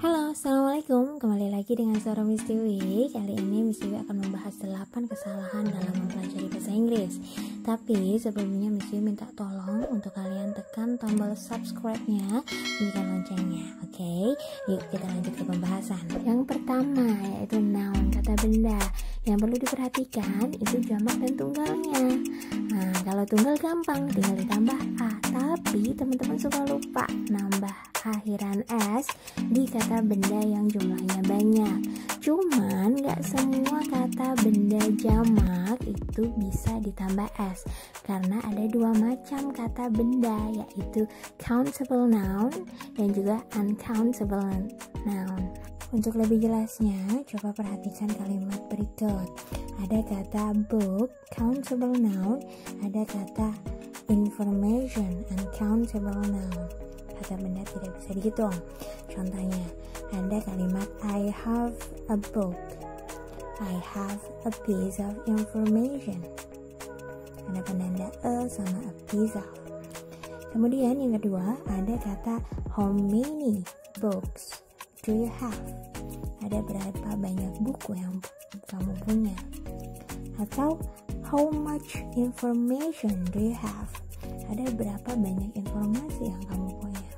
Halo, assalamualaikum. Kembali lagi dengan suara Miss Dewi. Kali ini Miss Dewi akan membahas 8 kesalahan dalam mempelajari bahasa Inggris. Tapi sebelumnya Miss Dewi minta tolong untuk kalian tekan tombol subscribe-nya, bunyikan loncengnya. Oke, yuk kita lanjut ke pembahasan. Yang pertama yaitu noun, kata benda. Yang perlu diperhatikan itu jamak dan tunggalnya. Nah, kalau tunggal gampang, tinggal ditambah a. Tapi teman-teman suka lupa nambah akhiran s di kata benda yang jumlahnya banyak. Cuman gak semua kata benda jamak itu bisa ditambah s, karena ada dua macam kata benda, yaitu countable noun dan juga uncountable noun. Untuk lebih jelasnya, coba perhatikan kalimat berikut. Ada kata book, countable noun. Ada kata information, uncountable noun. Kata benda tidak bisa dihitung. Contohnya, ada kalimat I have a book. I have a piece of information. Ada penanda a sama a piece of. Kemudian yang kedua, ada kata how many books do you have? Ada berapa banyak buku yang kamu punya? Atau how much information do you have? Ada berapa banyak informasi yang kamu punya?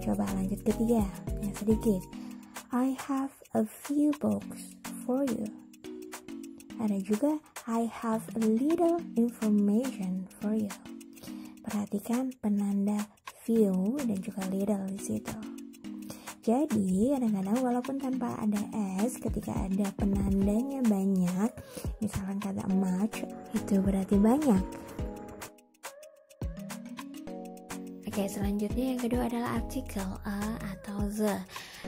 Coba lanjut ketiga, yang sedikit. I have a few books for you. Ada juga I have a little information for you. Perhatikan penanda few dan juga little di situ. Jadi kadang-kadang walaupun tanpa ada s, ketika ada penandanya banyak, misalkan kata much, itu berarti banyak. Oke, selanjutnya yang kedua adalah artikel a atau the.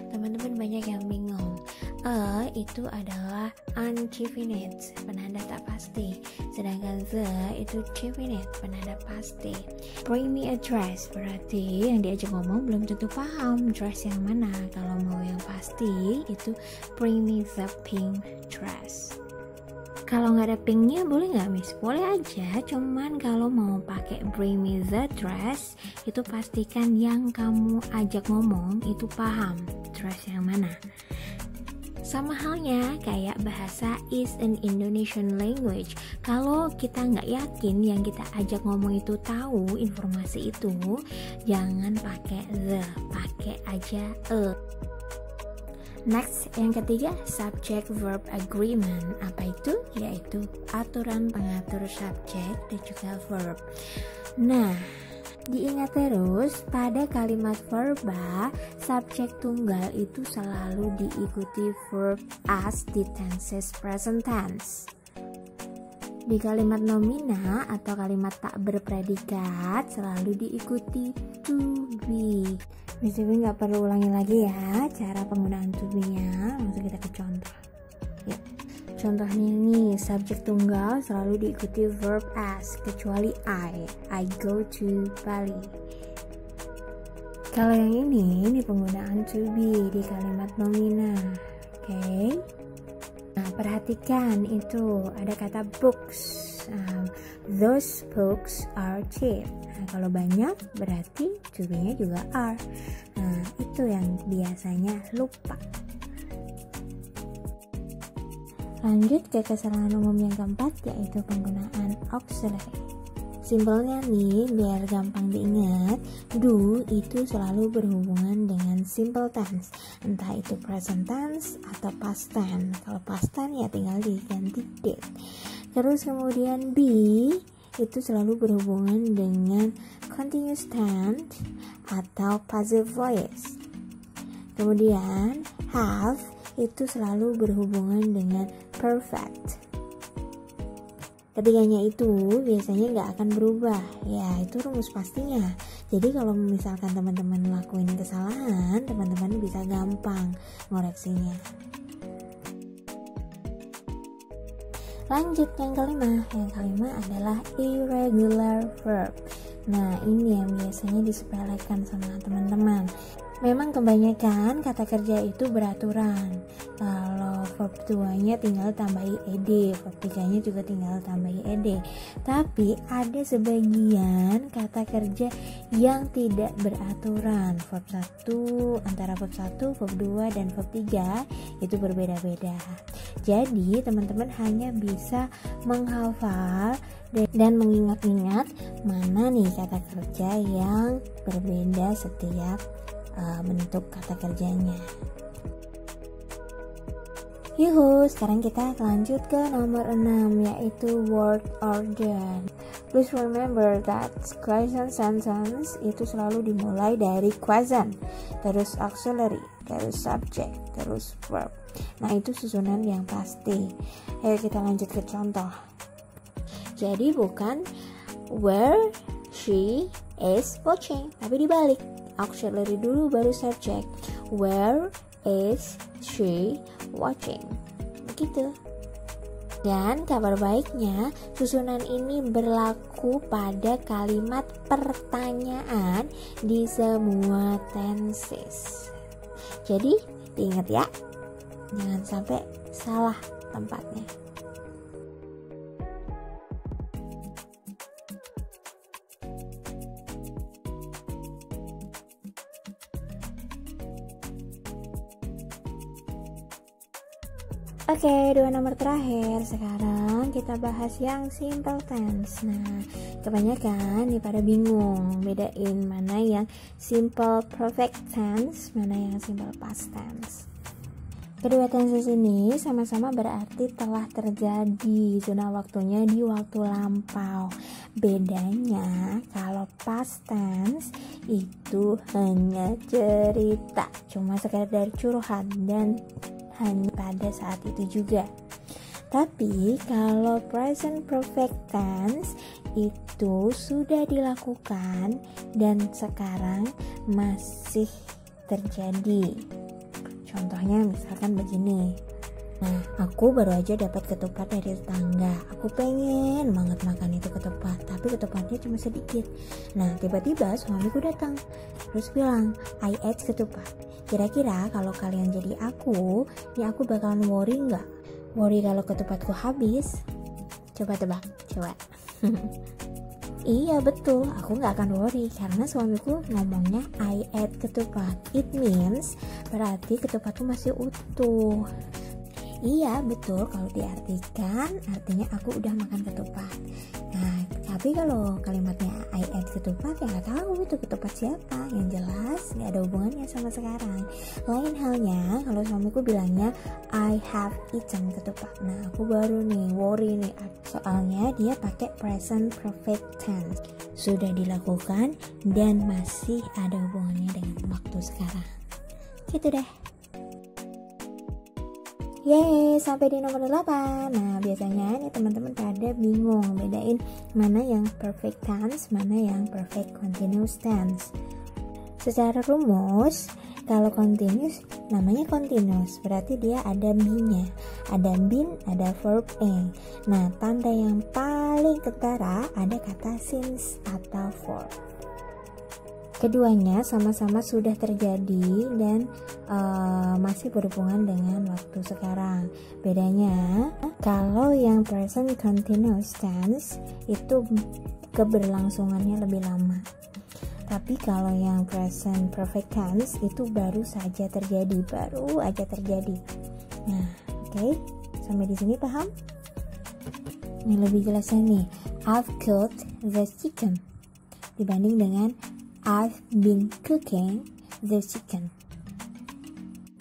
Teman-teman banyak yang bingung. A itu adalah undefinite, penanda tak pasti. Sedangkan the itu definite, penanda pasti. Bring me a dress, berarti yang diajak ngomong belum tentu paham dress yang mana. Kalau mau yang pasti itu bring me the pink dress. Kalau nggak ada pinknya boleh nggak Miss? Boleh aja, cuman kalau mau pakai bring me the dress itu pastikan yang kamu ajak ngomong itu paham dress yang mana. Sama halnya kayak bahasa is an Indonesian language. Kalau kita nggak yakin yang kita ajak ngomong itu tahu informasi itu, jangan pakai the, pakai aja a. Next, yang ketiga, subject verb agreement. Apa itu? Yaitu aturan pengatur subjek dan juga verb. Nah, diingat terus pada kalimat verba, subjek tunggal itu selalu diikuti verb as di tenses present tense. Di kalimat nomina atau kalimat tak berpredikat selalu diikuti to be. Miss Dewi nggak perlu ulangi lagi ya cara penggunaan to be-nya. Langsung kita ke contoh. Ya. Contohnya ini, subjek tunggal selalu diikuti verb as, kecuali I go to Bali. Kalau yang ini penggunaan to be di kalimat nomina. Oke. Nah, perhatikan itu ada kata books. Those books are cheap. Nah, kalau banyak berarti to be-nya juga are. Nah, itu yang biasanya lupa. Lanjut ke kesalahan umum yang keempat, yaitu penggunaan auxiliary. Simpelnya nih, biar gampang diingat, do itu selalu berhubungan dengan simple tense, entah itu present tense atau past tense. Kalau past tense ya tinggal diganti did. Terus kemudian be itu selalu berhubungan dengan continuous tense atau passive voice. Kemudian have itu selalu berhubungan dengan perfect. Ketiganya itu biasanya nggak akan berubah, ya itu rumus pastinya. Jadi kalau misalkan teman-teman lakuin kesalahan, teman-teman bisa gampang ngoreksinya. Lanjut yang kelima adalah irregular verb. Nah, ini yang biasanya disepelekan sama teman-teman. Memang kebanyakan kata kerja itu beraturan. Kalau verb 2-nya tinggal tambahi ed, verb 3-nya juga tinggal tambahi ed. Tapi ada sebagian kata kerja yang tidak beraturan. Verb 1, antara verb 1, verb 2 dan verb 3 itu berbeda-beda. Jadi teman-teman hanya bisa menghafal dan mengingat-ingat mana nih kata kerja yang berbeda setiap bentuk kata kerjanya. Yuhu, sekarang kita lanjut ke nomor 6, yaitu word order. Please remember that question sentence itu selalu dimulai dari question, terus auxiliary, terus subject, terus verb. Nah, itu susunan yang pasti. Ayo kita lanjut ke contoh. Jadi bukan where she is watching, tapi dibalik. Auxiliary dulu baru subject. Where is she watching? Begitu. Dan kabar baiknya, susunan ini berlaku pada kalimat pertanyaan di semua tenses. Jadi diingat ya, jangan sampai salah tempatnya. Oke, 2 nomor terakhir. Sekarang kita bahas yang simple tense. Nah, kebanyakan nih pada bingung bedain mana yang simple perfect tense, mana yang simple past tense. Kedua tenses ini sama-sama berarti telah terjadi, zona waktunya di waktu lampau. Bedanya kalau past tense itu hanya cerita, cuma sekedar curhat dan hanya pada saat itu juga. Tapi kalau present perfect tense itu sudah dilakukan dan sekarang masih terjadi. Contohnya misalkan begini. Nah, aku baru aja dapat ketupat dari tetangga. Aku pengen banget makan itu ketupat, tapi ketupatnya cuma sedikit. Nah, tiba-tiba suamiku datang, terus bilang, I ate ketupat. Kira-kira kalau kalian jadi aku, ya aku bakalan worry nggak? Worry kalau ketupatku habis? Coba tebak, coba. Iya betul, aku nggak akan worry karena suamiku ngomongnya I ate ketupat. It means berarti ketupatku masih utuh. Iya betul, kalau diartikan artinya aku udah makan ketupat. Nah, tapi kalau kalimatnya I ate ketupat, ya nggak tahu itu ketupat siapa. Yang jelas nggak ada hubungannya sama sekarang. Lain halnya kalau suamiku bilangnya I have eaten ketupat. Nah, aku baru nih worry nih, soalnya dia pakai present perfect tense, sudah dilakukan dan masih ada hubungannya dengan waktu sekarang. Gitu deh. Yeay, sampai di nomor 8. Nah, biasanya nih teman-teman pada bingung bedain mana yang perfect tense, mana yang perfect continuous tense. Secara rumus, kalau continuous namanya continuous, berarti dia ada be-nya. Ada been, ada verb a. Nah, tanda yang paling ketara ada kata since atau for. Keduanya sama-sama sudah terjadi dan masih berhubungan dengan waktu sekarang. Bedanya, kalau yang present continuous tense itu keberlangsungannya lebih lama. Tapi kalau yang present perfect tense itu baru saja terjadi, baru aja terjadi. Nah, oke, sampai di sini paham? Ini lebih jelasnya nih, I've cooked the chicken dibanding dengan I've been cooking the chicken.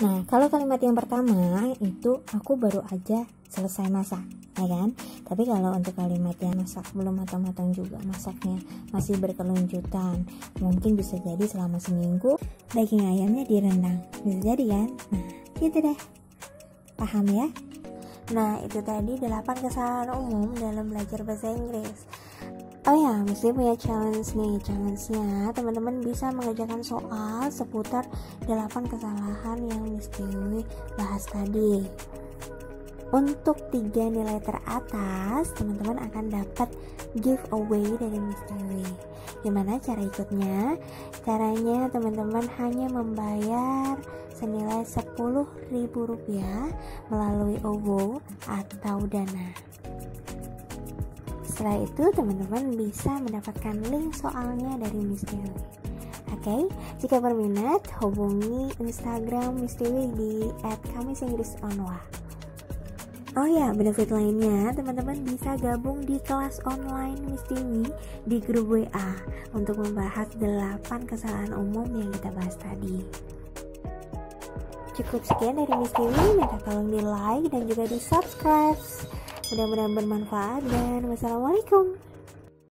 Nah, kalau kalimat yang pertama itu aku baru aja selesai masak, ya kan? Tapi kalau untuk kalimat yang masak belum matang-matang juga, masaknya masih berkelanjutan, mungkin bisa jadi selama seminggu daging ayamnya direndang, bisa jadi kan? Nah, gitu deh. Paham ya? Nah, itu tadi 8 kesalahan umum dalam belajar bahasa Inggris. Oh ya, mesti punya challenge nih. Challenge-nya teman-teman bisa mengerjakan soal seputar 8 kesalahan yang mesti bahas tadi. Untuk 3 nilai teratas, teman-teman akan dapat giveaway dari Miss Dewi. Gimana cara ikutnya? Caranya teman-teman hanya membayar senilai Rp10.000 melalui OVO atau Dana. Setelah itu teman-teman bisa mendapatkan link soalnya dari Miss Dewi. Oke, jika berminat hubungi Instagram Miss Dewi di @kamisinggrisonwa. Oh ya, benefit lainnya teman-teman bisa gabung di kelas online Miss Dewi di grup WA untuk membahas 8 kesalahan umum yang kita bahas tadi. Cukup sekian dari Miss Dewi, minta tolong di like dan juga di subscribe. Mudah-mudahan bermanfaat dan wassalamualaikum.